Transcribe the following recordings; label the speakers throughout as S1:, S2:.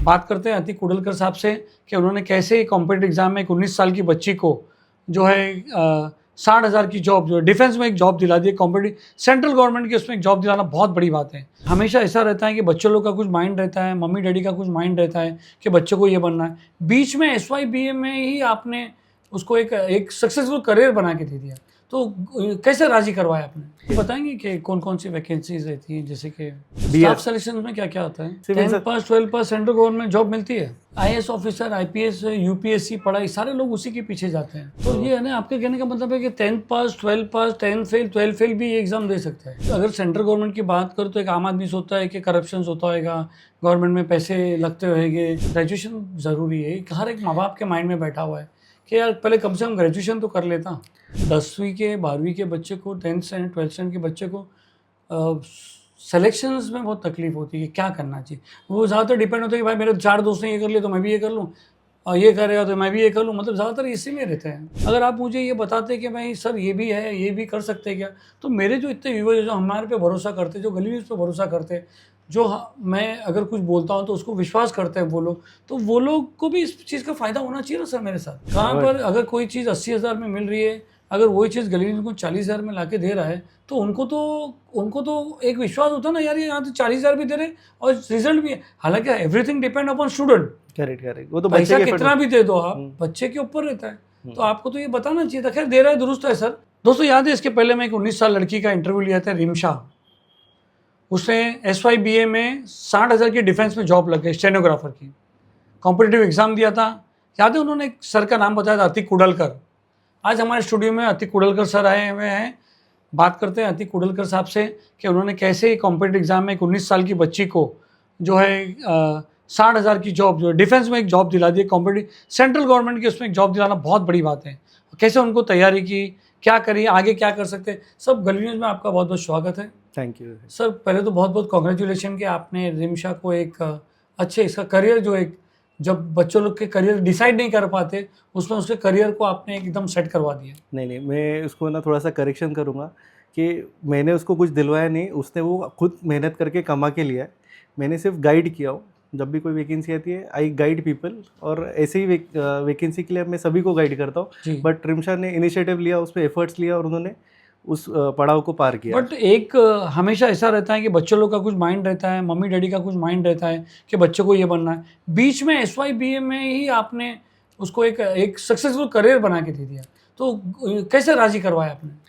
S1: बात करते हैं अतिक कुडलकर साहब से कि उन्होंने कैसे कॉम्पिटिटिव एग्जाम में एक 19 साल की बच्ची को जो है 60,000 की जॉब, जो है डिफेंस में एक जॉब दिला दी। कॉम्पिटिटिव सेंट्रल गवर्नमेंट की उसमें एक जॉब दिलाना बहुत बड़ी बात है। हमेशा ऐसा रहता है कि बच्चों लोग का कुछ माइंड रहता है, मम्मी डैडी का कुछ माइंड रहता है कि बच्चों को ये बनना है। बीच में SYBA में ही आपने उसको एक सक्सेसफुल करियर बना के दे दिया, तो कैसे राजी करवाया आपने? ये बताएंगे कि कौन कौन सी वैकेंसीज रहती हैं, जैसे कि स्टाफ सिलेक्शन में क्या क्या होता है? 10 पास 12 पास सेंट्रल गवर्नमेंट जॉब मिलती है। IAS ऑफिसर, IPS, UPSC पढ़ाई, सारे लोग उसी के पीछे जाते हैं। तो ये है ना, आपके कहने का मतलब है कि 10 पास 12 पास 10 फेल 12 फेल भी ये एग्जाम दे सकता है। अगर सेंट्रल गवर्नमेंट की बात करो तो एक आम आदमी सोचता है कि करप्शन होता होगा, गवर्नमेंट में पैसे लगते होंगे। ग्रेजुएशन ज़रूरी है, हर एक माँ बाप के माइंड में बैठा हुआ है कि यार पहले कम से कम ग्रेजुएशन तो कर लेता। 10वीं के 12वीं के बच्चे को, 10th स्टैंडर्ड 12th स्टैंडर्ड के बच्चे को सिलेक्शंस में बहुत तकलीफ होती है कि क्या करना चाहिए। वो ज़्यादातर डिपेंड होता है कि भाई मेरे 4 दोस्त ने ये कर लिया तो मैं भी ये कर लूँ, और ये करेगा तो मैं भी ये कर लूँ, मतलब ज़्यादातर इसी में रहते हैं। अगर आप मुझे ये बताते कि भाई सर ये भी है, ये भी कर सकते हैं क्या, तो मेरे जो इतने व्यूअर्स जो हमारे पे भरोसा करते, जो गली न्यूज़ पे भरोसा करते, जो मैं अगर कुछ बोलता हूँ तो उसको विश्वास करते हैं वो लोग, तो वो लोग को भी इस चीज़ का फ़ायदा होना चाहिए ना सर मेरे साथ। कहाँ पर अगर कोई चीज़ 80,000 में मिल रही है, अगर वही चीज़ गली न्यूज़ को 40,000 में ला के दे रहा है, तो उनको तो एक विश्वास होता है ना, यार ये यहाँ तो 40,000 भी दे रहे और रिजल्ट भी है। हालांकि everything depend upon student.
S2: Correct, वो तो
S1: पैसा कितना भी दे दो आप, बच्चे के ऊपर रहता है, तो आपको तो ये बताना चाहिए था। खैर दे रहा है, दुरुस्त है सर। दोस्तों याद है, इसके पहले मैं एक 19 साल लड़की का इंटरव्यू लिया था, रिमशा। उसने SYBA में 60,000 की डिफेंस में जॉब लग गई, स्टेनोग्राफर की। कॉम्पिटिटिव एग्जाम दिया था। याद है, उन्होंने एक सर का नाम बताया था, अतिक कुडलकर। आज हमारे स्टूडियो में अतिक कुडलकर सर आए हुए हैं। बात करते हैं अतिक कुडलकर साहब से कि उन्होंने कैसे कॉम्पिटिटिव एग्जाम में एक 19 साल की बच्ची को जो है 60,000 की जॉब, जो है डिफेंस में एक जॉब दिला दी। कॉम्पिटिटिव सेंट्रल गवर्नमेंट की उसमें एक जॉब दिलाना बहुत बड़ी बात है। कैसे उनको तैयारी की, क्या करी, आगे क्या कर सकते, सब गली न्यूज़ में आपका बहुत बहुत स्वागत है।
S2: Thank you
S1: sir. पहले तो बहुत बहुत कॉन्ग्रेचुलेशन कि आपने रिमशा को एक अच्छे, इसका करियर जो एक, जब बच्चों लोग के करियर डिसाइड नहीं कर पाते, उसमें उसके करियर को आपने एकदम सेट करवा दिया।
S2: नहीं, मैं उसको ना थोड़ा सा करेक्शन करूँगा कि मैंने उसको कुछ दिलवाया नहीं, उसने वो खुद मेहनत करके कमा के लिया है। मैंने सिर्फ गाइड किया हूँ। जब भी कोई वैकेंसी आती है आई गाइड पीपल, और ऐसे ही वैकेंसी के लिए मैं सभी को गाइड करता हूँ। बट रिमशा ने इनिशिएटिव लिया, उस पर एफर्ट्स लिया और उन्होंने उस पड़ाव को पार किया।
S1: बट एक हमेशा ऐसा रहता है कि बच्चों लोग का कुछ माइंड रहता है, मम्मी डैडी का कुछ माइंड रहता है कि बच्चों को ये बनना है। बीच में SYBA में ही आपने उसको एक सक्सेसफुल करियर बना के दे दिया, तो कैसे राजी करवाया आपने?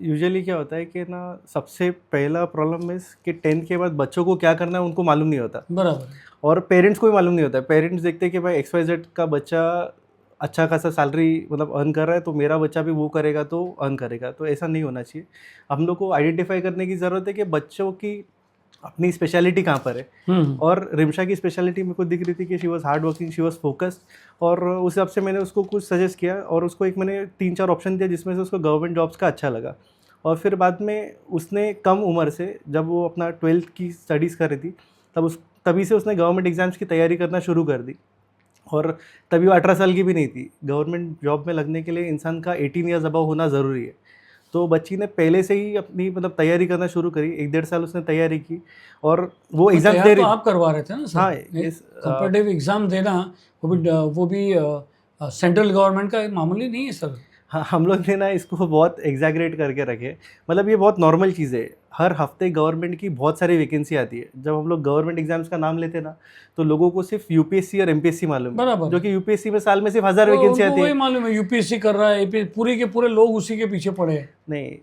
S2: यूजुअली क्या होता है कि ना, सबसे पहला प्रॉब्लम है कि 10th के बाद बच्चों को क्या करना है उनको मालूम नहीं होता।
S1: बराबर।
S2: और पेरेंट्स को भी मालूम नहीं होता है। पेरेंट्स देखते हैं कि भाई XYZ का बच्चा अच्छा खासा सैलरी मतलब अर्न कर रहा है, तो मेरा बच्चा भी वो करेगा तो अर्न करेगा। तो ऐसा नहीं होना चाहिए। हम लोग को आइडेंटिफाई करने की ज़रूरत है कि बच्चों की अपनी स्पेशलिटी कहाँ पर है। और रिमशा की स्पेशलिटी मेरे को दिख रही थी कि she was hard working, she was focused, और उस हिसाब से मैंने उसको कुछ सजेस्ट किया और उसको एक मैंने 3-4 ऑप्शन दिया जिसमें से उसको गवर्नमेंट जॉब्स का अच्छा लगा। और फिर बाद में उसने कम उम्र से, जब वो अपना 12th की स्टडीज़ कर रही थी, तभी से उसने गवर्नमेंट एग्ज़ाम्स की तैयारी करना शुरू कर दी। और तभी वो 18 साल की भी नहीं थी। गवर्नमेंट जॉब में लगने के लिए इंसान का 18 ईयर्स अबव होना ज़रूरी है। तो बच्ची ने पहले से ही अपनी मतलब तैयारी करना शुरू करी। 1-1.5 साल उसने तैयारी की और वो एग्ज़ाम दे रही।
S1: तो आप करवा रहे थे ना सर?
S2: हाँ,
S1: कॉम्पिटिटिव एग्ज़ाम देना, वो भी सेंट्रल गवर्नमेंट का मामूली नहीं है सर।
S2: हाँ, हम लोग ने ना इसको बहुत एग्जैगरेट करके रखे। मतलब ये बहुत नॉर्मल चीज़ है। हर हफ्ते गवर्नमेंट की बहुत सारी वैकेंसी आती है। जब हम लोग गवर्नमेंट एग्जाम्स का नाम लेते हैं ना, तो लोगों को सिर्फ UPSC और MPSC मालूम है, जो कि UPSC में साल में सिर्फ 1000 वैकेंसी आती है।
S1: वही मालूम है UPSC कर रहा है, पूरे के पूरे लोग उसी के पीछे पड़े हैं।
S2: नहीं,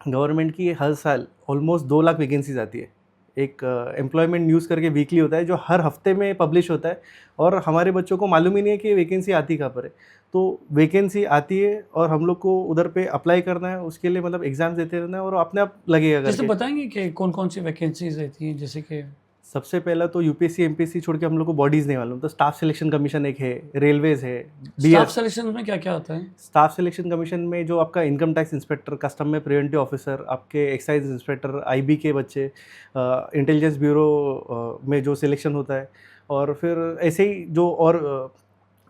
S2: गवर्नमेंट की हर साल ऑलमोस्ट 2 लाख वैकेंसीज आती है। एक एम्प्लॉयमेंट न्यूज़ करके वीकली होता है जो हर हफ्ते में पब्लिश होता है, और हमारे बच्चों को मालूम ही नहीं है कि वैकेंसी आती कहाँ पर है। तो वैकेंसी आती है और हम लोग को उधर पे अप्लाई करना है, उसके लिए मतलब एग्जाम देते रहना है और अपने आप लगेगा।
S1: जैसे बताएंगे कि कौन कौन सी वैकेंसीज रहती हैं? जैसे कि
S2: सबसे पहला तो UPSC MPSC छोड़ के हम लोग को बॉडीज़ नहीं मालूम। तो स्टाफ सिलेक्शन कमीशन एक है, रेलवेज़ है।
S1: स्टाफ सिलेक्शन में क्या क्या होता है?
S2: स्टाफ सिलेक्शन कमीशन में जो आपका इनकम टैक्स इंस्पेक्टर, कस्टम में प्रिवेंटिव ऑफिसर, आपके एक्साइज इंस्पेक्टर, IB के बच्चे, इंटेलिजेंस ब्यूरो में जो सिलेक्शन होता है, और फिर ऐसे ही जो और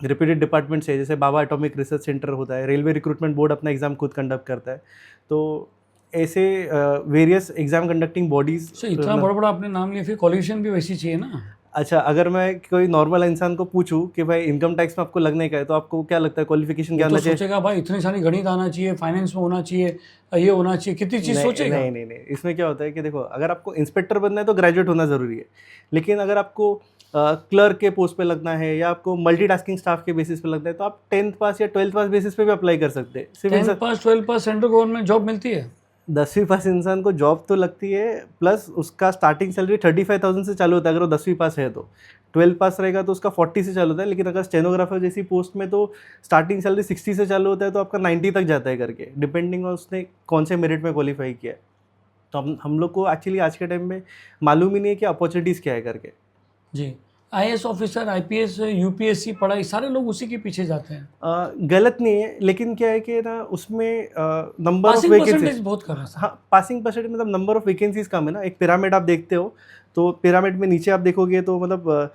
S2: रिपीटेड डिपार्टमेंट्स है, जैसे बाबा एटॉमिक रिसर्च सेंटर होता है। रेलवे रिक्रूटमेंट बोर्ड अपना एग्ज़ाम खुद कंडक्ट करता है। तो ऐसे वेरियस एग्जाम कंडक्टिंग बॉडीज।
S1: इतना बड़ा बड़ा आपने नाम लिया, फिर क्वालिफिकेशन भी वैसी चाहिए ना?
S2: अच्छा, अगर मैं कोई नॉर्मल इंसान को पूछूं कि भाई इनकम टैक्स में आपको लगने का है, तो आपको क्या लगता है क्वालिफिकेशन क्या
S1: वो तो
S2: होना चाहिए?
S1: सोचेगा भाई इतनी सारी गणित आना चाहिए, फाइनेंस में होना चाहिए, ये होना चाहिए, कितनी चीज़
S2: नहीं
S1: सोचेगा।
S2: नहीं नहीं नहीं, इसमें क्या होता है कि देखो, अगर आपको इंस्पेक्टर बनना है तो ग्रेजुएट होना ज़रूरी है, लेकिन अगर आपको क्लर्क के पोस्ट पे लगना है या आपको मल्टीटास्किंग स्टाफ के बेसिस पे लगना है, तो आप 10th पास या 12th पास बेसिस पे भी अप्लाई कर सकते हैं। सिर्फ
S1: 10th पास 12th पास सेंट्रल गवर्नमेंट जॉब मिलती है।
S2: 10वीं पास इंसान को जॉब तो लगती है, प्लस उसका स्टार्टिंग सैलरी 35,000 से चालू होता है अगर वो 10वीं पास है तो। 12 पास रहेगा तो उसका 40 से चालू होता है, लेकिन अगर स्टेनोग्राफर जैसी पोस्ट में तो स्टार्टिंग सैलरी 60 से चालू होता है, तो आपका 90 तक जाता है करके, डिपेंडिंग ऑन उसने कौन से मेरिट में क्वालिफाई किया है। तो हम लोग को एक्चुअली आज के टाइम में मालूम ही नहीं है कि अपॉर्चुनिटीज़ क्या है करके।
S1: जी। आईएएस ऑफिसर, आईपीएस, यूपीएससी पढ़ाई, सारे लोग उसी के पीछे जाते हैं।
S2: गलत नहीं है, लेकिन क्या है कि ना उसमें number of
S1: passing
S2: vacancies,
S1: percentage बहुत कम है सर।
S2: हाँ पासिंग परसेंटेज मतलब नंबर ऑफ वैकेंसीज कम है ना। एक पिरामिड आप देखते हो, तो पिरामिड में नीचे आप देखोगे तो मतलब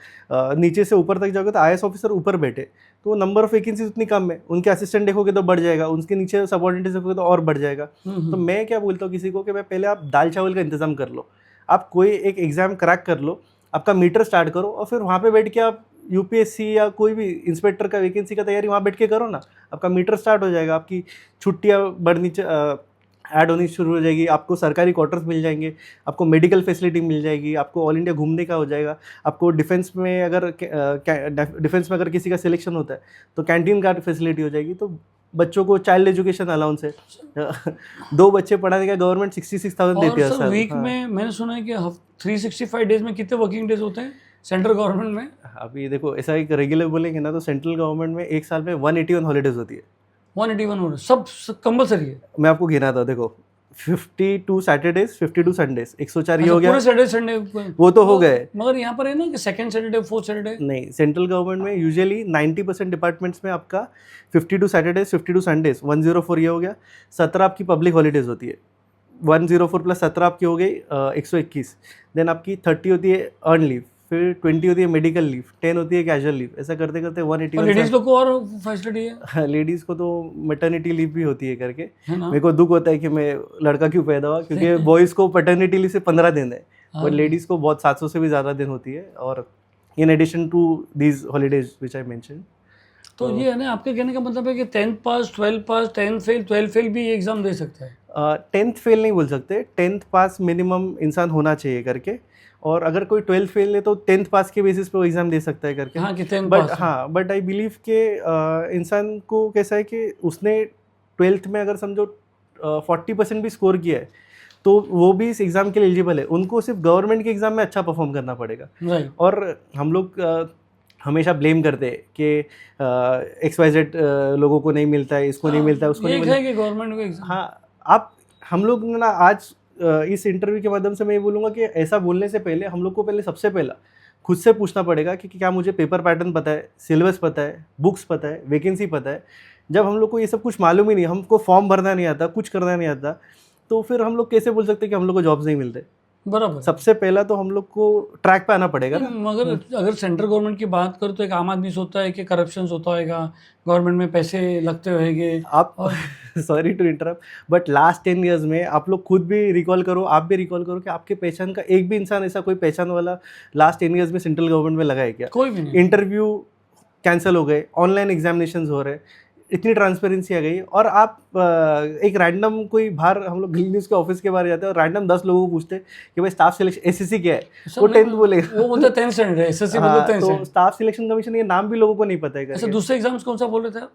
S2: नीचे से ऊपर तक जाओगे तो आईएएस ऑफिसर ऊपर बैठे, तो नंबर ऑफ वैकेंसीज उतनी कम है। उनके असिस्टेंट देखोगे तो बढ़ जाएगा, उनके नीचे सबऑर्डिनेट देखोगे तो और बढ़ जाएगा। तो मैं क्या बोलता हूँ किसी को कि मैं पहले आप दाल चावल का इंतजाम कर लो, आप कोई एक एग्जाम क्रैक कर लो, आपका मीटर स्टार्ट करो, और फिर वहाँ पे बैठ के आप यूपीएससी या कोई भी इंस्पेक्टर का वैकेंसी का तैयारी वहाँ बैठ के करो ना। आपका मीटर स्टार्ट हो जाएगा, आपकी छुट्टियाँ बढ़नी ऐड होनी शुरू हो जाएगी, आपको सरकारी क्वार्टर्स मिल जाएंगे, आपको मेडिकल फैसिलिटी मिल जाएगी, आपको ऑल इंडिया घूमने का हो जाएगा, आपको डिफेंस में अगर किसी का सिलेक्शन होता है तो कैंटीन कार्ड फैसिलिटी हो जाएगी। तो बच्चों को चाइल्ड एजुकेशन अलाउंस है 2 बच्चे पढ़ाने का गवर्नमेंट 66,000 देती है
S1: और सर
S2: सर।
S1: वीक
S2: हाँ।
S1: में मैंने सुना है कि 365 डेज में कितने वर्किंग डेज होते हैं सेंट्रल गवर्नमेंट में?
S2: अभी देखो, ऐसा एक रेगुलर बोलेंगे ना तो सेंट्रल गवर्नमेंट में एक साल में 181 हॉलीडेज होती है।
S1: 181 हो सब कंपलसरी है।
S2: मैं आपको गिनाता हूँ, देखो 52 सैटरडेज, 52 संडेज, 104 ये हो
S1: अच्छा,
S2: गया।
S1: पूरे सैटरडे संडे
S2: वो तो हो गए।
S1: मगर यहाँ पर है ना कि सेकंड सैटरडे, फोर्थ सैटरडे।
S2: नहीं, सेंट्रल गवर्नमेंट में यूजुअली 90% डिपार्टमेंट्स में आपका 52 सैटरडेज, 52 संडेज, 104 ये हो गया। 17 आपकी पब्लिक हॉलीडेज होती है, 104 प्लस 17 आपकी हो गई 121। देन आपकी 30 होती है अर्न लीव, फिर 20 होती है मेडिकल लीव, 10 होती है कैजुअल लीव, ऐसा करते करते 181।
S1: लेडीज लोग को और फैसिलिटी है
S2: लेडीज़ को तो मैटरनिटी लीव भी होती है करके।
S1: है ना?
S2: मेरे को दुख होता है कि मैं लड़का क्यों पैदा हुआ, क्योंकि बॉयज़ को पैटर्निटी लीव से 15 दिन है, और लेडीज़ को बहुत 700 से भी ज़्यादा दिन होती है, और in addition to these holidays which I mention.
S1: तो ये है ना, आपके कहने का मतलब है कि 10th पास, 12 पास, 10 फेल, 12 फेल भी ये एग्जाम दे सकता है।
S2: 10th फेल नहीं बोल सकते, 10th पास मिनिमम इंसान होना चाहिए करके, और अगर कोई 12th फेल है तो 10th पास के बेसिस पे वो एग्ज़ाम दे सकता है करके।
S1: हाँ कि 10
S2: बट
S1: पास है।
S2: हाँ, बट आई बिलीव के इंसान को कैसा है कि उसने 12th में अगर समझो 40% भी स्कोर किया है तो वो भी इस एग्ज़ाम के लिए एलिजिबल है। उनको सिर्फ गवर्नमेंट के एग्ज़ाम में अच्छा परफॉर्म करना पड़ेगा।
S1: राइट।
S2: और हम लोग हमेशा ब्लेम करते हैं कि XYZ लोगों को नहीं मिलता है, इसको नहीं मिलता है, उसको नहीं
S1: ये
S2: मिलता
S1: है कि गवर्नमेंट को एग्जाम।
S2: हाँ, आप हम लोग ना आज इस इंटरव्यू के माध्यम से मैं ये बोलूँगा कि ऐसा बोलने से पहले हम लोग को पहले सबसे पहला खुद से पूछना पड़ेगा कि क्या मुझे पेपर पैटर्न पता है, सिलेबस पता है, बुक्स पता है, वैकेंसी पता है। जब हम लोग को ये सब कुछ मालूम ही नहीं, हमको फॉर्म भरना नहीं आता, कुछ करना नहीं आता, तो फिर हम लोग कैसे बोल सकते हैं कि हम लोग को जॉब्स नहीं मिलते।
S1: बराबर।
S2: सबसे पहला तो हम लोग को ट्रैक पे आना पड़ेगा ना।
S1: मगर अगर सेंट्रल गवर्नमेंट की बात करो तो एक आम आदमी सोचता है कि करप्शन होता होगा, गवर्नमेंट में पैसे लगते होंगे।
S2: आप sorry to interrupt, but last 10 years में आप लोग खुद भी रिकॉल करो, आप भी रिकॉल करो कि आपके पहचान का एक भी इंसान ऐसा कोई पहचान वाला लास्ट 10 ईयर्स में सेंट्रल गवर्नमेंट में लगा है क्या?
S1: कोई भी नहीं।
S2: इंटरव्यू कैंसिल हो गए, ऑनलाइन एग्जामिनेशंस हो रहे, इतनी ट्रांसपेरेंसी आ गई, और आप एक रैंडम कोई बाहर, हम लोग दिल्ली न्यूज़ के ऑफिस के बाहर जाते हैं और रैंडम 10 लोगों को पूछते हैं कि भाई स्टाफ सिलेक्शन SSC क्या है, वो 10th बोलेगा,
S1: वो बोलते 10th स्टैंडर्ड है, SSC
S2: हाँ,
S1: बोलते 10th
S2: तो
S1: स्टैंडर्ड।
S2: स्टाफ सिलेक्शन कमीशन ये नाम भी लोगों को नहीं पता है
S1: ऐसे
S2: करके।
S1: दूसरे एग्जाम्स कौन सा बोल रहे थे आप?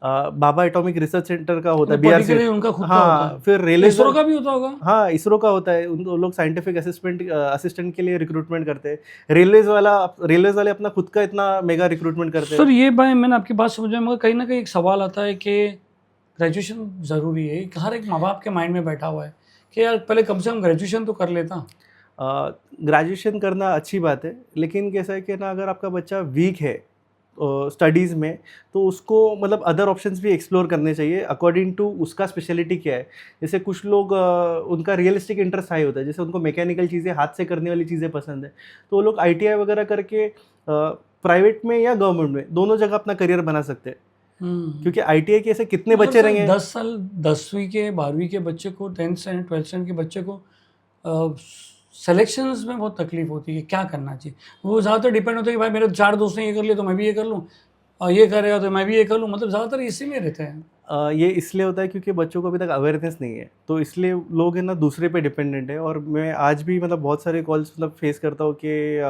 S2: बाबा एटॉमिक रिसर्च सेंटर का होता है,
S1: Particularly
S2: BRC,
S1: उनका खुद का
S2: हाँ,
S1: होता है।
S2: फिर रेलवे
S1: इसरो का भी होता होगा।
S2: हाँ, इसरो का होता है, उन लोग साइंटिफिक असिस्टेंट के लिए रिक्रूटमेंट करते हैं। रेलवेज वाले अपना खुद का इतना मेगा रिक्रूटमेंट करते हैं।
S1: सर ये भाई मैंने आपकी बात समझा, मगर कहीं ना कहीं एक सवाल आता है कि ग्रेजुएशन ज़रूरी है, हर एक माँ बाप के माइंड में बैठा हुआ है कि यार पहले कम से कम ग्रेजुएशन तो कर लेता।
S2: ग्रेजुएशन करना अच्छी बात है, लेकिन कैसा है कि ना, अगर आपका बच्चा वीक है स्टडीज़ में, तो उसको मतलब अदर ऑप्शंस भी एक्सप्लोर करने चाहिए अकॉर्डिंग टू उसका स्पेशलिटी क्या है। जैसे कुछ लोग उनका रियलिस्टिक इंटरेस्ट हाई होता है, जैसे उनको मैकेनिकल चीज़ें, हाथ से करने वाली चीज़ें पसंद है, तो वो लोग ITI वगैरह करके प्राइवेट में या गवर्नमेंट में दोनों जगह अपना करियर बना सकते हैं। क्योंकि ITI के ऐसे कितने बच्चे रहेंगे।
S1: 10 साल 10वीं के 12वीं के बच्चे को, 10th स्टैंडर्ड 12th स्टैंडर्ड के बच्चे को सिलेक्शंस में बहुत तकलीफ होती है, क्या करना चाहिए। वो ज़्यादातर डिपेंड होता है कि भाई मेरे 4 दोस्त ने ये कर लिया तो मैं भी ये कर लूँ, और ये करेगा तो मैं भी ये कर लूँ, मतलब ज़्यादातर इसी में रहते हैं।
S2: ये इसलिए होता है क्योंकि बच्चों को अभी तक अवेयरनेस नहीं है, तो इसलिए लोग है ना दूसरे पे डिपेंडेंट है। और मैं आज भी मतलब बहुत सारे कॉल्स मतलब फेस करता हूँ कि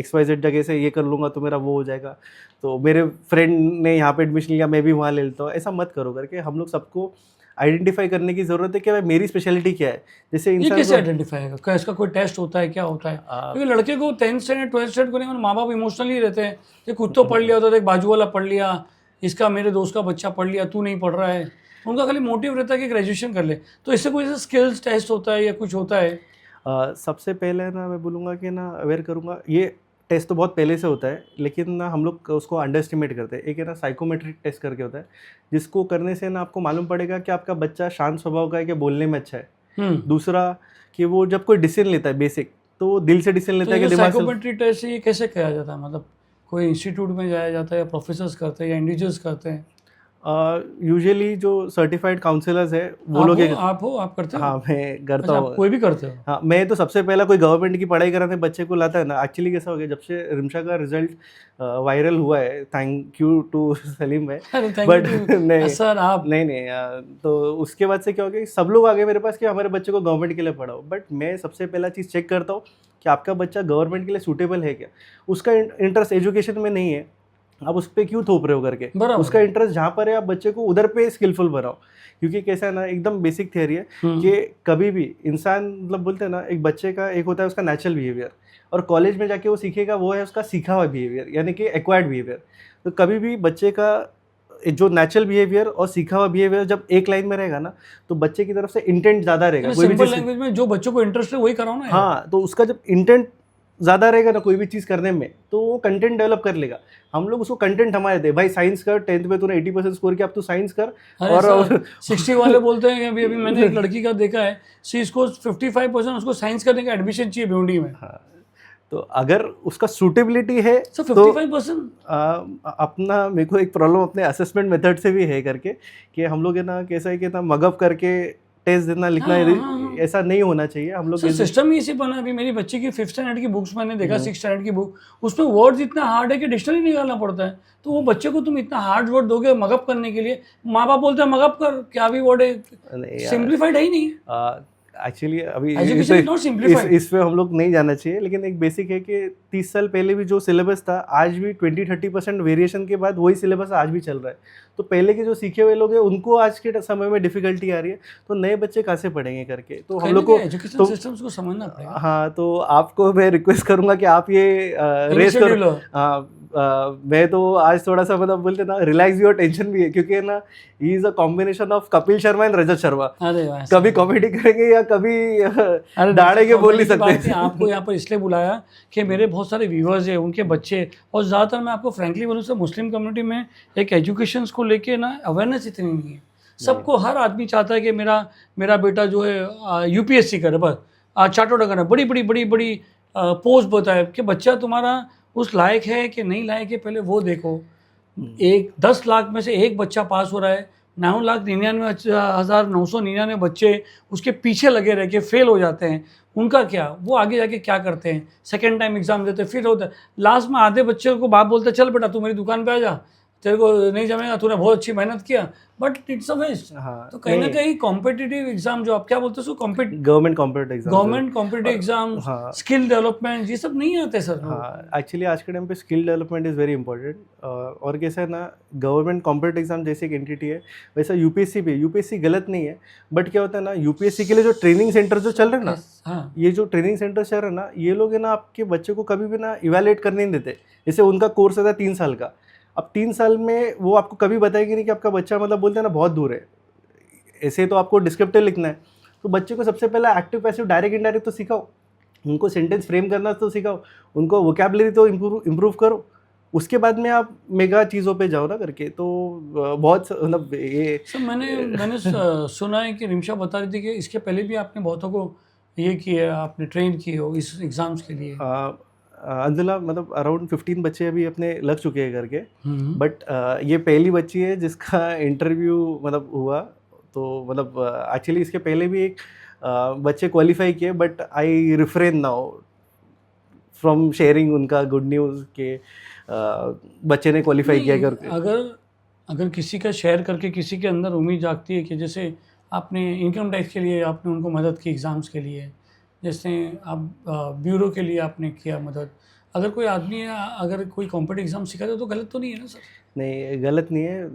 S2: XYZ जगह से ये कर लूँगा तो मेरा वो हो जाएगा, तो मेरे फ्रेंड ने यहाँ पे एडमिशन लिया मैं भी वहाँ ले लेता हूँ। ऐसा मत करो करके हम लोग सबको आइडेंटिफाई करने की ज़रूरत है कि भाई मेरी स्पेशलिटी क्या है। जैसे
S1: ये
S2: इंसान
S1: कैसे
S2: को
S1: आइडेंटिफाई होगा, क्या इसका कोई टेस्ट होता है, क्या होता है? क्योंकि लड़के को 10th स्टैंडर्ड 12th स्टैंडर्ड को नहीं, माँ बाप इमोशनली रहते हैं कि खुद तो पढ़ लिया होता है, एक बाजू वाला पढ़ लिया, इसका मेरे दोस्त का बच्चा पढ़ लिया, तू नहीं पढ़ रहा है। उनका खाली मोटिव रहता है कि ग्रेजुएशन कर ले। तो इससे कोई ऐसा स्किल्स टेस्ट होता है या कुछ होता है?
S2: सबसे पहले ना मैं बोलूँगा कि ना अवेयर करूँगा, ये टेस्ट तो बहुत पहले से होता है लेकिन ना हम लोग उसको अंडर एस्टिमेट करते हैं। एक है ना साइकोमेट्रिक टेस्ट करके होता है, जिसको करने से ना आपको मालूम पड़ेगा कि आपका बच्चा शांत स्वभाव का है कि बोलने में अच्छा है। दूसरा कि वो जब कोई डिसीजन लेता है बेसिक, तो वो दिल से डिसीजन लेता है कि दिमाग से।
S1: साइकोमेट्रिक टेस्ट ये कैसे किया जाता है, मतलब कोई इंस्टीट्यूट में जाया जाता है या प्रोफेसर्स करते हैं या इंडिविजुअल्स करते हैं?
S2: यूजुअली जो सर्टिफाइड काउंसलर्स है वो लोग
S1: आप करते हो?
S2: हाँ मैं करता
S1: अच्छा,
S2: हूँ।
S1: आप कोई भी करते हो?
S2: हाँ मैं तो सबसे पहला कोई गवर्नमेंट की पढ़ाई कराने बच्चे को लाता है ना, एक्चुअली कैसा हो गया जब से रिम्शा का रिजल्ट वायरल हुआ है, थैंक यू टू सलीम भाई,
S1: अरे thank
S2: बट
S1: you to-
S2: नहीं
S1: सर आप
S2: नहीं तो उसके बाद से क्या हो गया कि सब लोग आ गए मेरे पास कि हमारे बच्चे को गवर्नमेंट के लिए पढ़ाओ। बट मैं सबसे पहला चीज़ चेक करता हूँ कि आपका बच्चा गवर्नमेंट के लिए सूटेबल है क्या, उसका इंटरेस्ट एजुकेशन में नहीं है, आप उस पर क्यों थोप रहे हो करके।
S1: बराबर।
S2: उसका इंटरेस्ट जहाँ पर है आप बच्चे को उधर पे स्किलफुल बनाओ। क्योंकि कैसा है ना, एकदम बेसिक थियरी है कि कभी भी इंसान मतलब बोलते हैं ना, एक बच्चे का एक होता है उसका नेचुरल बिहेवियर, और कॉलेज में जाके वो सीखेगा वो है उसका सीखा हुआ बिहेवियर, यानी कि एक्वायर्ड बिहेवियर। तो कभी भी बच्चे का जो नेचुरल बिहेवियर और सीखा हुआ बिहेवियर जब एक लाइन में रहेगा ना, तो बच्चे की तरफ से इंटेंट ज़्यादा रहेगा। कोई भी
S1: सिंपल
S2: चीज़
S1: लैंग्वेज में जो बच्चों को इंटरेस्ट है वही कराओ ना यार।
S2: हाँ, तो उसका जब इंटेंट ज़्यादा रहेगा ना कोई भी चीज़ करने में, तो वो कंटेंट डेवलप कर लेगा। हम लोग उसको कंटेंट हमारे थे, भाई साइंस कर, 10th में तूने 80% स्कोर किया, अब तू साइंस कर।
S1: और 60 वाले बोलते हैं कि अभी मैंने एक लड़की का देखा है, सी स्कोर 55%, उसको साइंस करने का एडमिशन चाहिए भिवंडी में।
S2: हाँ, तो अगर उसका सूटेबिलिटी है
S1: सर
S2: तो
S1: 55%?
S2: अपना मेरे को एक प्रॉब्लम अपने असेसमेंट मेथड से भी है करके, कि हम लोग है ना कैसा है कि ना मगअप करके टेस्ट देना लिखना
S1: हाँ।
S2: ऐसा नहीं होना चाहिए। हम लोग
S1: सर सिस्टम ही इसी बना। अभी मेरी बच्ची की 5th स्टैंडर्ड की बुक्स मैंने देखा, 6th स्टैंडर्ड की बुक, उसमें वर्ड्स इतना हार्ड है कि डिक्शनरी निकालना पड़ता है। तो वो बच्चे को तुम इतना हार्ड वर्ड दोगे मगअप करने के लिए, माँ बाप बोलते हैं मगअप कर, क्या भी वर्ड है, सिंप्लीफाइड है ही नहीं।
S2: एक्चुअली अभी
S1: Education is not simplified.
S2: इस पे हम लोग नहीं जाना चाहिए, लेकिन एक बेसिक है कि 30 साल पहले भी जो सिलेबस था आज भी 20-30% वेरिएशन के बाद वही सिलेबस आज भी चल रहा है। तो पहले के जो सीखे हुए लोग हैं उनको आज के समय में डिफिकल्टी आ रही है, तो नए बच्चे कहाँ से पढ़ेंगे करके। तो हम लोग को
S1: एजुकेशन सिस्टम्स को समझना पड़ेगा।
S2: हाँ, तो आपको मैं रिक्वेस्ट करूंगा कि आप ये रेस करो। हाँ, मैं तो आज थोड़ा सा मतलब बोलते ना रिलैक्स योर टेंशन भी है, क्योंकि ना ही is a combination of Kapil Sharma and Rajat Sharma. कभी कॉमेडी करेंगे या कभी दाड़ेंगे, बोल नहीं सकते।
S1: आपको यहाँ पर इसलिए बुलाया कि मेरे बहुत सारे व्यूअर्स हैं, उनके बच्चे, और ज़्यादातर मैं आपको फ्रैंकली बोलूँ सर, मुस्लिम कम्युनिटी में एक एजुकेशन को लेके ना अवेयरनेस इतनी नहीं है। सबको, हर आदमी चाहता है कि मेरा बेटा जो है UPSC करे, बस चार्टर्ड अकाउंटेंट, बड़ी पोस्ट बताए कि बच्चा तुम्हारा उस लायक है कि नहीं लायक है, पहले वो देखो। 10 लाख में से एक बच्चा पास हो रहा है, 9,99,999 बच्चे उसके पीछे लगे रह के फेल हो जाते हैं। उनका क्या, वो आगे जाके क्या करते हैं, सेकेंड टाइम एग्जाम देते फिर होता है, लास्ट में आधे बच्चे को बाप बोलते चल बेटा तू मेरी दुकान पे आ जा, तेरे को नहीं जमेगा, तूने बहुत अच्छी मेहनत किया, बट इट्स अ वेस्ट। तो कहीं ना कहीं कॉम्पिटिटिव एग्जाम जो आप क्या बोलते हो,
S2: government competitive exam,
S1: skill development, ये सब नहीं आते सर।
S2: हाँ, एक्चुअली आज के टाइम पे skill development is very important. और कैसा है ना, गवर्नमेंट कॉम्पिटिटिव एग्जाम जैसे एक एंटिटी है, वैसा UPSC भी। UPSC गलत नहीं है, बट क्या होता है ना, UPSC के लिए जो ट्रेनिंग सेंटर जो चल रहे हैं ना, ये जो ट्रेनिंग सेंटर चल रहे हैं ना, ये लोग है ना आपके बच्चे को कभी भी ना इवैल्यूएट करने नहीं देते। जैसे उनका कोर्स होता है 3 साल का, अब 3 साल में वो आपको कभी बताएगी नहीं कि आपका बच्चा मतलब बोलते हैं ना बहुत दूर है। ऐसे तो आपको डिस्क्रिप्टिव लिखना है, तो बच्चे को सबसे पहला एक्टिव पैसिव डायरेक्ट इनडायरेक्ट तो सिखाओ, उनको सेंटेंस फ्रेम करना तो सिखाओ, उनको वोकैबुलरी तो इम्प्रूव करो, उसके बाद में आप मेगा चीज़ों पे जाओ ना करके। तो बहुत मतलब ये
S1: सर मैंने सुना है कि रिम्शा बता रही थी कि इसके पहले भी आपने बहुतों को ये किया, आपने ट्रेन किए हो इस एग्ज़ाम्स के लिए।
S2: अंजुला मतलब अराउंड 15 बच्चे अभी अपने लग चुके हैं करके, बट ये पहली बच्ची है जिसका इंटरव्यू मतलब हुआ। तो मतलब एक्चुअली इसके पहले भी एक बच्चे क्वालिफाई किए, but I refrain now from sharing उनका गुड न्यूज़ के बच्चे ने क्वालिफाई किया
S1: नहीं,
S2: करके।
S1: अगर किसी का शेयर करके किसी के अंदर उम्मीद जागती है कि जैसे आपने इनकम टैक्स के लिए आपने उनको मदद की एग्ज़ाम्स के लिए, जैसे आप ब्यूरो के लिए आपने किया मदद, अगर कोई आदमी अगर कोई कॉम्पिटिटिव एग्ज़ाम सिखाता है तो गलत तो नहीं है ना सर?
S2: नहीं, गलत नहीं है,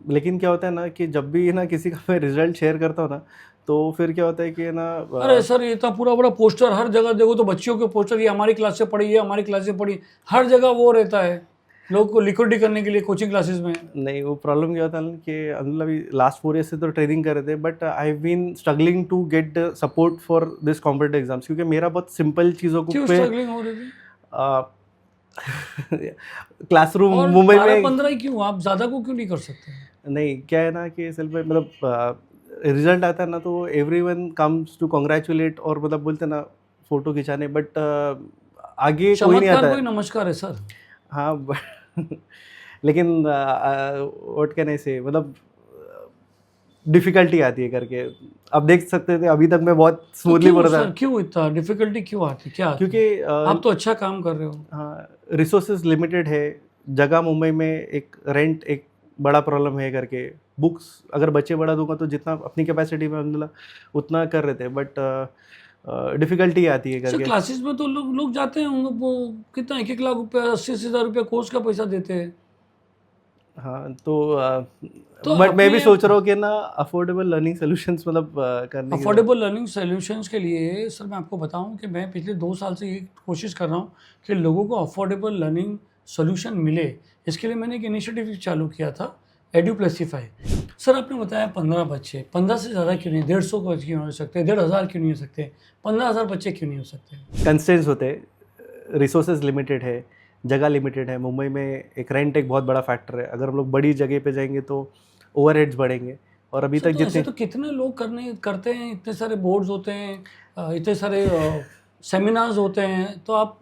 S2: लेकिन क्या होता है ना कि जब भी ना किसी का मैं रिजल्ट शेयर करता हूँ ना, तो फिर क्या होता है कि ना
S1: अरे सर, ये तो पूरा बड़ा पोस्टर हर जगह देखो तो बच्चियों के पोस्टर, ये हमारी क्लास से पढ़ी, ये हमारी क्लास से पढ़ी, हर जगह वो रहता है लोग को लिक्विडिटी करने के लिए कोचिंग क्लासेस में।
S2: नहीं, वो प्रॉब्लम क्या होता है ना कि मतलब अभी लास्ट 4 ईयर से तो ट्रेनिंग कर रहे थे, but I have been struggling to get support for this competitive exams, क्योंकि मेरा बहुत सिंपल चीज़ों को
S1: क्यों
S2: पे
S1: स्ट्रगलिंग हो रही थी?
S2: क्लासरूम
S1: और
S2: मुंबई में
S1: 12-15 ही क्यों, आप ज़्यादा को क्यों नहीं कर सकते?
S2: नहीं, क्या है ना कि असल में मतलब रिजल्ट आता है ना तो एवरीवन कम्स टू कॉन्ग्रेचुलेट और मतलब बोलते हैं ना फोटो खिंचाने, बट आगे कोई नहीं
S1: चमत्कार
S2: आता
S1: कोई
S2: है।
S1: नमस्कार है सर।
S2: हाँ लेकिन व्हाट कैन आई से, मतलब डिफ़िकल्टी आती है करके। अब देख सकते थे अभी तक मैं बहुत
S1: तो
S2: स्मूथली बोल
S1: क्यों
S2: रहा
S1: सर,
S2: था,
S1: क्यों इतना डिफिकल्टी क्यों आती, क्या आती?
S2: क्योंकि
S1: आप तो अच्छा काम कर रहे हो।
S2: हाँ, रिसोर्सेज लिमिटेड है, जगह मुंबई में एक रेंट एक बड़ा प्रॉब्लम है करके। बुक्स अगर बच्चे बढ़ा दूंगा तो जितना अपनी कैपेसिटी में अल्हम्दुलिल्लाह उतना कर रहे थे, बट डिफ़िकल्टी आती है
S1: सर
S2: करके।
S1: क्लासेस में तो लोग लोग जाते हैं, वो कितना 1-1 लाख रुपया 80-80 हज़ार रुपया कोर्स का पैसा देते हैं।
S2: हाँ, तो
S1: तो
S2: बट मैं भी
S1: अपने
S2: सोच रहा हूँ कि ना अफोर्डेबल लर्निंग सॉल्यूशंस मतलब करने की
S1: अफोर्डेबल लर्निंग सॉल्यूशंस के लिए सर मैं आपको बताऊं कि मैं पिछले 2 साल से ये कोशिश कर रहा हूं कि लोगों को अफोर्डेबल लर्निंग सॉल्यूशन मिले। इसके लिए मैंने एक इनिशिएटिव चालू किया था, एडुप्लेसिफाई। सर आपने बताया 15 बच्चे, 15 से ज़्यादा क्यों नहीं, 150 बच्चे क्यों नहीं हो सकते, 1500 क्यों नहीं हो सकते, 15,000 बच्चे क्यों नहीं हो सकते?
S2: कंस्ट्रेंट्स होते हैं, रिसोर्सेज लिमिटेड है, जगह लिमिटेड है। मुंबई में एक रेंट एक बहुत बड़ा फैक्टर है। अगर हम लोग बड़ी जगह पे जाएंगे तो ओवरहेड्स बढ़ेंगे, और अभी
S1: सर
S2: तक
S1: तो ऐसे
S2: जितने
S1: तो कितने लोग करते हैं, इतने सारे बोर्ड्स होते हैं, इतने सारे सेमिनार्स होते हैं, तो आप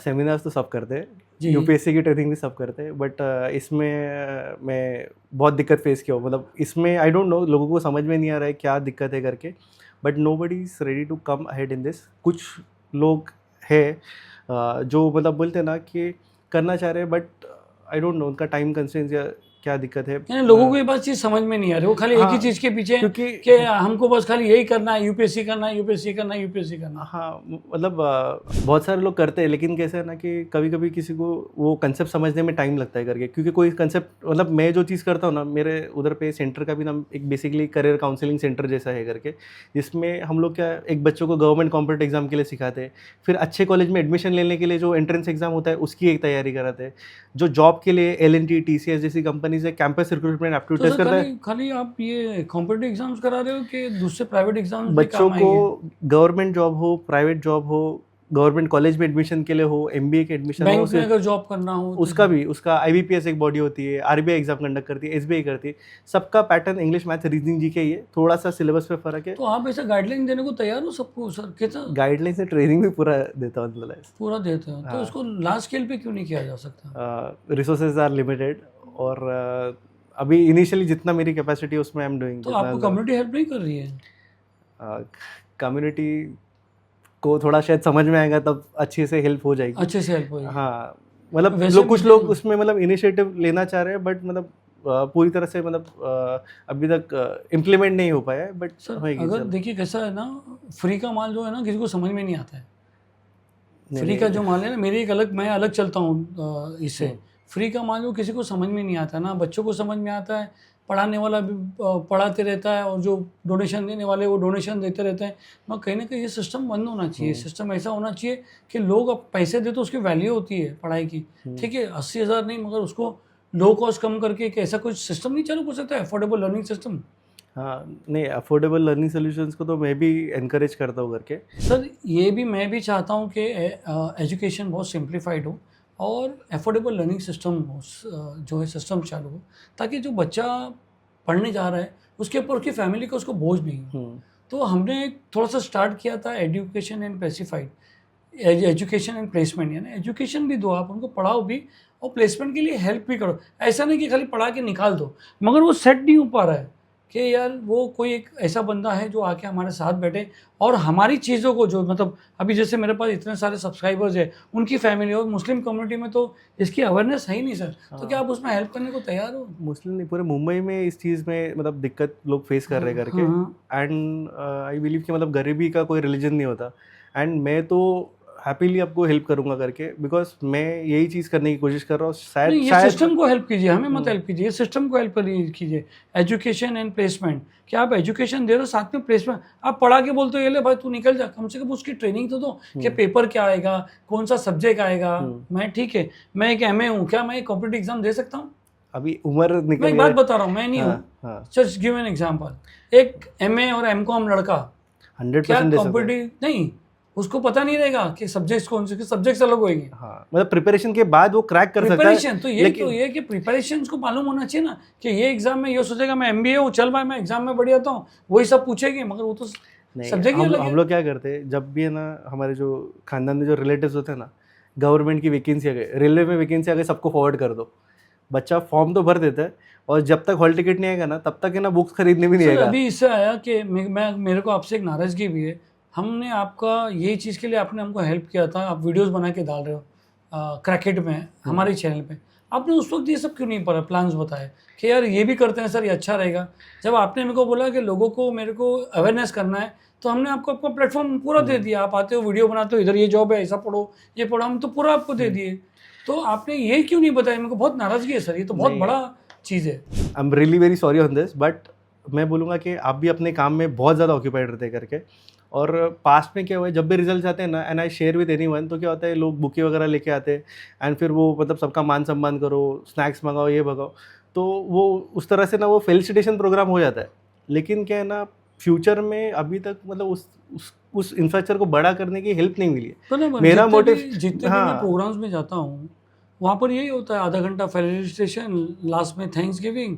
S2: सेमिनार्स तो सब करते हैं,
S1: जी
S2: यूपीएससी की ट्रेनिंग भी सब करते हैं, बट इसमें मैं बहुत दिक्कत फेस किया हूँ। मतलब इसमें आई डोंट नो, लोगों को समझ में नहीं आ रहा है क्या दिक्कत है करके, but nobody is ready to come ahead in this. कुछ लोग है जो मतलब बोलते हैं ना कि करना चाह रहे हैं, बट आई डोंट नो उनका टाइम कंस्ट्रेंट्स या क्या दिक्कत है।
S1: यानी लोगों को ये बात चीज़ समझ में नहीं आ रही, वो खाली एक ही
S2: हाँ,
S1: चीज़ के पीछे हैं
S2: क्योंकि
S1: कि हमको बस खाली यही करना है, यूपीएससी करना है, यूपीएससी करना है, यूपीएससी करना है।
S2: हाँ, मतलब बहुत सारे लोग करते हैं, लेकिन कैसे है ना कि कभी कभी किसी को वो कंसेप्ट समझने में टाइम लगता है करके, क्योंकि कोई कंसेप्ट मतलब मैं जो चीज़ करता हूँ ना, मेरे उधर पे सेंटर का भी नाम एक बेसिकली करियर काउंसलिंग सेंटर जैसा है करके, जिसमें हम लोग क्या एक बच्चों को गवर्नमेंट कॉम्पिटिटिव एग्जाम के लिए सिखाते हैं, फिर अच्छे कॉलेज में एडमिशन लेने के लिए जो एंट्रेंस एग्जाम होता है उसकी एक तैयारी कराते हैं, जो जॉब के लिए LNT TCS जैसी कंपनी से कैंपस रिक्रूटमेंट
S1: तो
S2: एप्टीट्यूड टेस्ट
S1: सर
S2: करता है।
S1: खाली खाली आप ये कॉम्पिटिटिव एग्जाम्स करा रहे हो कि दूसरे प्राइवेट एग्जाम्स भी
S2: बच्चों
S1: काम
S2: को
S1: आएंगे?
S2: गवर्नमेंट जॉब हो, प्राइवेट जॉब हो, गवर्नमेंट कॉलेज में एडमिशन के लिए हो, MBA के एडमिशन हो,
S1: बैंक में अगर जॉब करना हो तो
S2: उसका भी, उसका IBPS एक बॉडी होती है, RBI एग्जाम कंडक्ट करती है, SBI करती है। सबका pattern English, math, reasoning, GK ही है, थोड़ा सा सिलेबस पे फर्क है।
S1: तो आप ऐसा गाइडलाइन देने को तैयार हो सबको सर? कितना
S2: गाइडलाइन से ट्रेनिंग भी पूरा देता हूँ मतलब।
S1: पूरा देते हो तो
S2: हाँ।
S1: उसको लार्ज स्केल पे क्यों नहीं किया जा सकता?
S2: रिसोर्सेज आर लिमिटेड, और अभी इनिशियली जितना मेरी कैपेसिटी है उसमें आई एम डूइंग
S1: तो आपको कम्युनिटी हेल्प नहीं कर रही है?
S2: कम्युनिटी को थोड़ा शायद समझ में आएगा तब अच्छे से हेल्प हो जाएगी।
S1: अच्छे से हेल्प होगी।
S2: हाँ, मतलब
S1: वैसे
S2: कुछ
S1: मुझे-
S2: लोग उसमें मतलब इनिशिएटिव लेना चाह रहे हैं, बट मतलब पूरी तरह से मतलब अभी तक इम्प्लीमेंट नहीं हो पाया है, बट
S1: सर
S2: होएगी
S1: अगर
S2: जल्द।
S1: देखिए कैसा है ना, फ्री का माल जो है ना किसी को समझ में नहीं आता है।
S2: नहीं,
S1: फ्री का
S2: नहीं,
S1: जो माल है ना, मेरी एक अलग, मैं अलग चलता हूँ इससे। फ्री का माल जो किसी को समझ में नहीं आता ना, बच्चों को समझ में आता है, पढ़ाने वाला भी पढ़ाते रहता है और जो डोनेशन देने वाले वो डोनेशन देते रहते हैं। मैं कहीं ना कहीं ये सिस्टम बंद होना चाहिए। सिस्टम ऐसा होना चाहिए कि लोग अब पैसे दे तो उसकी वैल्यू होती है पढ़ाई की, ठीक है 80,000 नहीं, मगर उसको लो कॉस्ट कम करके एक ऐसा कुछ सिस्टम नहीं चालू कर सकता है, अफोर्डेबल लर्निंग सिस्टम?
S2: हाँ, नहीं, अफोर्डेबल लर्निंग सॉल्यूशंस को तो मैं भी एनकरेज करता हूँ करके।
S1: सर ये भी मैं भी चाहता हूँ कि एजुकेशन बहुत सिंप्लीफाइड हो और अफोर्डेबल लर्निंग सिस्टम हो, जो है सिस्टम चालू हो, ताकि जो बच्चा पढ़ने जा रहा है उसके ऊपर उसकी फैमिली का उसको बोझ नहीं हो। तो हमने थोड़ा सा स्टार्ट किया था education and specified, education and placement, यानी एजुकेशन भी दो, आप उनको पढ़ाओ भी और प्लेसमेंट के लिए हेल्प भी करो। ऐसा नहीं कि खाली पढ़ा के निकाल दो, मगर वो सेट नहीं हो पा रहा है कि यार वो कोई एक ऐसा बंदा है जो आके हमारे साथ बैठे और हमारी चीज़ों को जो मतलब अभी जैसे मेरे पास इतने सारे सब्सक्राइबर्स हैं, उनकी फैमिली और मुस्लिम कम्युनिटी में तो इसकी अवेयरनेस है ही नहीं सर। तो क्या आप उसमें हेल्प करने को तैयार हो?
S2: मुस्लिम नहीं, पूरे मुंबई में इस चीज़ में मतलब दिक्कत लोग फेस कर रहे करके। एंड आई बिलीव कि मतलब गरीबी का कोई रिलीजन नहीं होता। एंड मैं तो हैप्पीली आपको हेल्प करूंगा करके, बिकॉज मैं यही चीज़ करने की कोशिश कर रहा हूँ। शायद
S1: नहीं, ये सिस्टम को हेल्प कीजिए, हमें मत हेल्प कीजिए, सिस्टम को हेल्प कीजिए। एजुकेशन एंड प्लेसमेंट, क्या आप एजुकेशन दे रहे हो साथ में प्लेसमेंट? आप पढ़ा के बोलते हो ये ले भाई तू निकल जा, कम से कम उसकी ट्रेनिंग तो दो कि पेपर क्या आएगा, कौन सा सब्जेक्ट आएगा। मैं ठीक है, मैं एक MA हूँ, क्या मैं एक कॉम्पिटिटिव एग्जाम दे सकता हूँ?
S2: अभी उम्र निकल
S1: मैं एक बात बता रहा हूँ, मैं नहीं हूँ।
S2: हाँ,
S1: जस्ट गिव एन एग्जाम्पल, एक MA और MCOM लड़का
S2: 100%
S1: क्या
S2: दे सकते हैं।
S1: कॉम्पिटिटिव नहीं, उसको पता नहीं रहेगा कि सब्जेक्ट्स कौन से, सब्जेक्ट्स अलग होंगे।
S2: हाँ, मतलब प्रिपरेशन के बाद वो क्रैक कर सकता है।
S1: प्रिपरेशन तो ये तो ये कि प्रिपरेशन को मालूम होना चाहिए ना कि ये एग्जाम में ये सोचेगा मैं MBA हूँ, चल भाई मैं एग्जाम में बढ़िया हूँ, वही सब पूछेंगे, मगर वो तो
S2: नहीं,
S1: सब्जेक्ट ही अलग
S2: हम
S1: है।
S2: लोग क्या करते हैं, जब भी है ना हमारे जो खानदान में जो रिलेटिव्स होते हैं ना, गवर्नमेंट की वैकेंसी आ गई, रेलवे में वैकेंसी आ गई, सबको फॉरवर्ड कर दो। बच्चा फॉर्म तो भर देता है और जब तक हॉल टिकट नहीं आएगा ना तब तक है ना बुक्स खरीदने भी नहीं
S1: सर
S2: आएगा।
S1: अभी इससे आया कि मेरे को आपसे एक नाराज़गी भी है। हमने आपका यही चीज़ के लिए आपने हमको हेल्प किया था, आप वीडियोस बना के डाल रहे हो क्रैकेट में हमारे चैनल पे। आपने उस वक्त ये सब क्यों नहीं प्लान्स बताए कि यार ये भी करते हैं सर, ये अच्छा रहेगा? जब आपने मेरे को बोला कि लोगों को मेरे को अवेयरनेस करना है तो हमने आपको आपका प्लेटफॉर्म पूरा दे दिया। आप आते हो, वीडियो बनाते हो, इधर ये जॉब है, ऐसा पढ़ो, ये पढ़ो, हम तो पूरा आपको दे दिए। तो आपने ये क्यों नहीं बताया? मेरे को बहुत नाराज़गी है सर, ये तो बहुत बड़ा चीज़ है।
S2: I am really very sorry on this, but मैं बोलूँगा कि आप भी अपने काम में बहुत ज़्यादा ऑक्यूपाइड रहते हैं करके। और पास्ट में क्या हुआ है, जब भी रिजल्ट आते हैं ना, and I share with anyone, तो क्या होता है, लोग बुके वगैरह लेके आते हैं एंड फिर वो मतलब सबका मान सम्मान करो, स्नैक्स मंगाओ, ये भगाओ, तो वो उस तरह से ना वो फेलिसिटेशन प्रोग्राम हो जाता है। लेकिन क्या है ना, फ्यूचर में अभी तक मतलब उस इंफ्रास्ट्रक्चर को बड़ा करने की हेल्प नहीं मिली है।
S1: बराबर,
S2: मेरा मोटिव,
S1: जितने भी मैं प्रोग्राम्स में जाता हूँ वहाँ पर यही होता है, आधा घंटा फेलिसिटेशन, लास्ट में थैंक्स गिविंग,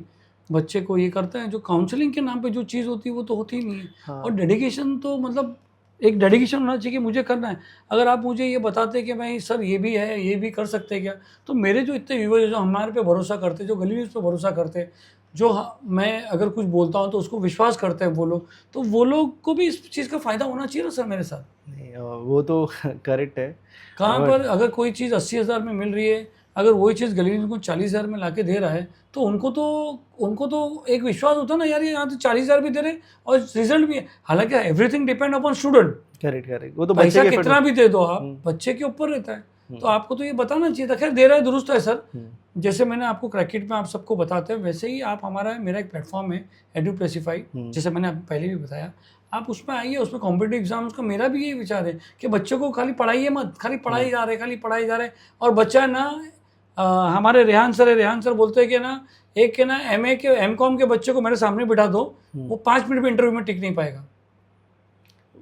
S1: बच्चे को ये करते हैं। जो काउंसलिंग के नाम पे जो चीज़ होती है वो तो होती ही नहीं है।
S2: हाँ।
S1: और डेडिकेशन तो मतलब एक डेडिकेशन होना चाहिए कि मुझे करना है। अगर आप मुझे ये बताते कि भाई सर ये भी है, ये भी कर सकते हैं क्या, तो मेरे जो इतने व्यूवर्स जो हमारे पे भरोसा करते, जो गली न्यूज़ पे भरोसा करते, जो मैं अगर कुछ बोलता हूँ तो उसको विश्वास करते हैं वो लोग, तो वो लोग को भी इस चीज़ का फ़ायदा होना चाहिए ना सर मेरे साथ।
S2: नहीं, वो तो करेक्ट है।
S1: कहाँ पर अगर कोई चीज़ 80,000 में मिल रही है, अगर वही चीज़ गली को 40,000 में लाके दे रहा है, तो उनको तो एक विश्वास होता है ना यार, ये यहाँ तो 40,000 भी दे रहे और रिजल्ट भी है। हालांकि everything depend upon student,
S2: correct, वो तो
S1: पैसा
S2: बच्चे के
S1: कितना भी दे दो आप, बच्चे के ऊपर रहता है। तो आपको तो ये बताना चाहिए था। खैर दे रहा है, दुरुस्त है सर। जैसे मैंने आपको क्रैकेट में आप सबको बताते हैं, वैसे ही आप मेरा एक प्लेटफॉर्म है एडुप्लेसिफाई, जैसे मैंने आपको पहले भी बताया, आप उसमें आइए, उसमें कॉम्पिटिटिव एग्जाम्स का मेरा भी यही विचार है कि बच्चों को खाली पढ़ाइए मत, खाली पढ़ाई जा रहे, खाली पढ़ाई जा रहे। और बच्चा है ना, हमारे रेहान सर बोलते हैं कि ना, एक है ना MA के MCOM के बच्चे को मेरे सामने बिठा दो, वो 5 मिनट में इंटरव्यू में टिक नहीं पाएगा।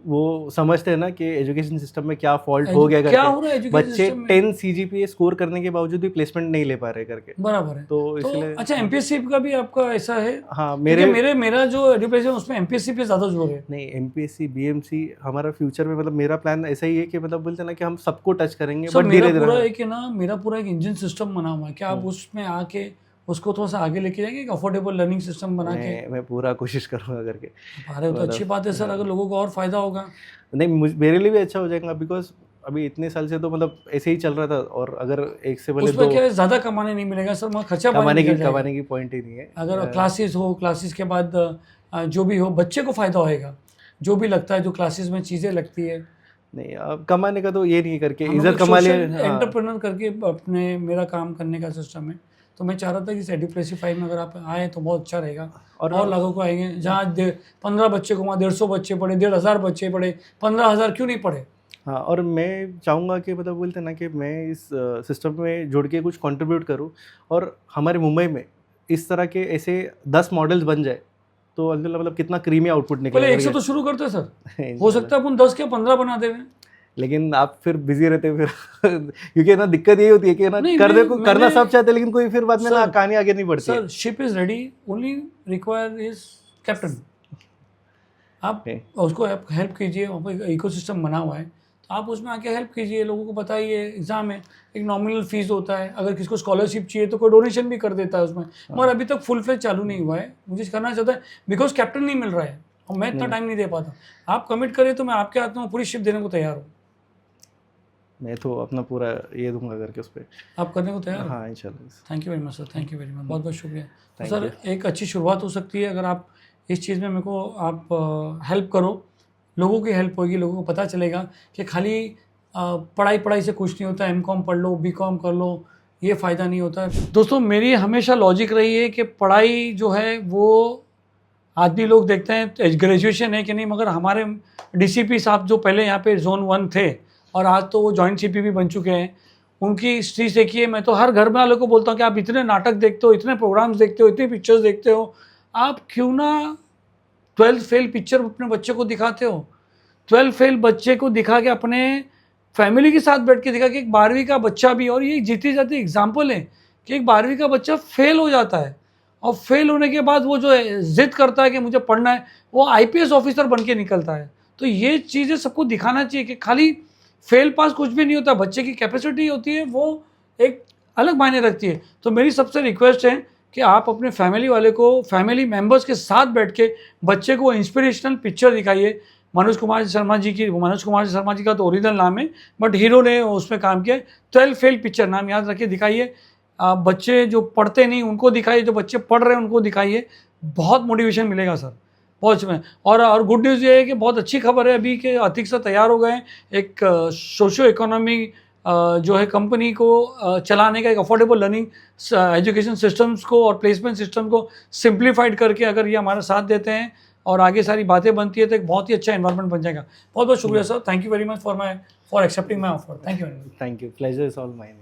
S2: वो समझते हैं ना कि एजुकेशन सिस्टम में क्या फॉल्ट हो गया
S1: क्या हो
S2: करके।
S1: रहा है एजुकेशन
S2: बच्चे
S1: सिस्टम में?
S2: 10 CGPA स्कोर करने के बावजूद भी प्लेसमेंट नहीं ले पा रहे करके।
S1: बराबर है।
S2: तो
S1: तो
S2: इसलिए
S1: अच्छा, MPSC का भी आपका ऐसा है?
S2: हाँ,
S1: मेरा जो एजुकेशन उसमें MPSC पे ज़्यादा जोर है।
S2: नहीं, MPSC BMC हमारा फ्यूचर में मतलब मेरा प्लान ऐसा ही है कि मतलब बोलते हैं ना कि हम सबको टच करेंगे,
S1: सर
S2: बट
S1: मेरा
S2: धीरे
S1: पूरा
S2: धीरे।
S1: एक है ना, मेरा पूरा एक इंजन सिस्टम बना हुआ है, क्या आप उसमें आके उसको थोड़ा सा आगे लेके जाएंगे, अफोर्डेबल लर्निंग सिस्टम बना के?
S2: मैं पूरा कोशिश करूँगा करके।
S1: अरे तो अच्छी बात है सर, अगर लोगों को और फायदा होगा।
S2: नहीं, मेरे लिए भी अच्छा हो जाएगा, बिकॉज अभी इतने साल से तो मतलब ऐसे ही चल रहा था, और अगर एक से भले
S1: उसमें
S2: दो
S1: क्या है, ज़्यादा कमाने नहीं मिलेगा सर, मगर खर्चा पानी निकल जाएगा।
S2: कमाने की पॉइंट ही नहीं है।
S1: अगर क्लासेस हो, क्लासेस के बाद जो भी हो, बच्चे को फ़ायदा होएगा, जो भी लगता है, जो क्लासेस में चीज़ें लगती है।
S2: नहीं, अब कमाने का तो ये नहीं करके इज्जत कमा ले।
S1: एंटरप्रेन्योर करके अपने मेरा काम करने का सिस्टम है। तो मैं चाह रहा था कि इस एडुप्लेसिफाई में अगर आप आए तो बहुत अच्छा रहेगा, और लोगों को आएंगे। जहाँ 15 बच्चे को वहाँ 150 बच्चे पढ़े, 1,500 बच्चे पढ़े, 15,000 क्यों नहीं पढ़े?
S2: हाँ, और मैं चाहूँगा कि मतलब बोलते हैं ना कि मैं इस सिस्टम में जुड़ के कुछ कंट्रीब्यूट करूँ, और हमारे मुंबई में इस तरह के ऐसे 10 मॉडल्स बन जाए तो अल्हम्दुलिल्लाह मतलब कितना क्रीमी आउटपुट निकलेगा।
S1: पहले 1 से तो शुरू करते सर, हो सकता है अपन 10 के 15 बना देवे।
S2: लेकिन आप फिर बिजी रहते हैं फिर क्योंकि ना दिक्कत यही होती है कि ना करना सब चाहते हैं, लेकिन कोई फिर बाद में ना कहानी आगे नहीं बढ़ती।
S1: Sir ship is ready, only require is captain. आप उसको हेल्प कीजिए, वहाँ पर इकोसिस्टम बना हुआ है, तो आप उसमें आके हेल्प कीजिए, लोगों को बताइए एग्ज़ाम है, एक नॉमिनल फीस होता है, अगर किसी को स्कॉलरशिप चाहिए तो कोई डोनेशन भी कर देता है उसमें, मगर अभी तक फुल फ्लेज चालू नहीं हुआ है। मुझे करना चाहता है बिकॉज कैप्टन नहीं मिल रहा है और मैं इतना टाइम नहीं दे पाता। आप कमिट करें तो मैं आपके हाथ में पूरी शिप देने को तैयार हूँ।
S2: मैं तो अपना पूरा ये दूंगा करके उस पर।
S1: आप करने को तैयार हो?
S2: हाँ इंशाल्लाह।
S1: Thank you very much sir, thank you very much, बहुत बहुत शुक्रिया। तो
S2: Thank
S1: सर एक अच्छी शुरुआत हो सकती है अगर आप इस चीज़ में मेरे को आप हेल्प करो, लोगों की हेल्प होगी, लोगों को पता चलेगा कि खाली पढ़ाई से कुछ नहीं होता, एमकॉम पढ़ लो, बीकॉम कर लो, ये फ़ायदा नहीं होता। दोस्तों मेरी हमेशा लॉजिक रही है कि पढ़ाई जो है वो आदमी लोग देखते हैं ग्रेजुएशन है कि नहीं, मगर हमारे डीसीपी साहब जो पहले यहाँ पे जोन 1 थे और आज तो वो जॉइंट सीपी भी बन चुके हैं, उनकी हिस्ट्री देखिए। मैं तो हर घर में वालों को बोलता हूँ कि आप इतने नाटक देखते हो, इतने प्रोग्राम्स देखते हो, इतनी पिक्चर्स देखते हो, आप क्यों ना 12th फेल पिक्चर अपने बच्चे को दिखाते हो। 12th फेल बच्चे को दिखा के अपने फैमिली के साथ बैठ के दिखा कि एक 12वीं का बच्चा भी, और ये जीती जाती एग्जाम्पल है कि एक 12वीं का बच्चा फेल हो जाता है और फेल होने के बाद वो जो है जिद करता है कि मुझे पढ़ना है, वो आईपीएस ऑफिसर बन के निकलता है। तो ये चीज़ें सबको दिखाना चाहिए कि खाली फेल पास कुछ भी नहीं होता, बच्चे की कैपेसिटी होती है वो एक अलग मायने रखती है। तो मेरी सबसे रिक्वेस्ट है कि आप अपने फैमिली वाले को, फैमिली मेम्बर्स के साथ बैठ के बच्चे को इंस्पिरेशनल पिक्चर दिखाइए। मनोज कुमार शर्मा जी का तो ओरिजिनल नाम है, बट हीरो ने उसमें काम किया है। 12 फेल पिक्चर नाम याद रखिए, दिखाइए। बच्चे जो पढ़ते नहीं उनको दिखाइए, जो बच्चे पढ़ रहे हैं उनको दिखाइए, बहुत मोटिवेशन मिलेगा सर, बहुत में। और गुड न्यूज़ ये है कि बहुत अच्छी खबर है अभी कि अतीक सर तैयार हो गए एक सोशो इकोनॉमी जो है कंपनी को चलाने का, एक अफोर्डेबल लर्निंग एजुकेशन सिस्टम्स को और प्लेसमेंट सिस्टम को सिंप्लीफाइड करके अगर ये हमारा साथ देते हैं और आगे सारी बातें बनती है तो एक बहुत ही अच्छा एनवायरनमेंट बन जाएगा। बहुत बहुत शुक्रिया sir, thank you very much for accepting my offer. Thank you very much.
S2: Thank you, pleasure is all mine.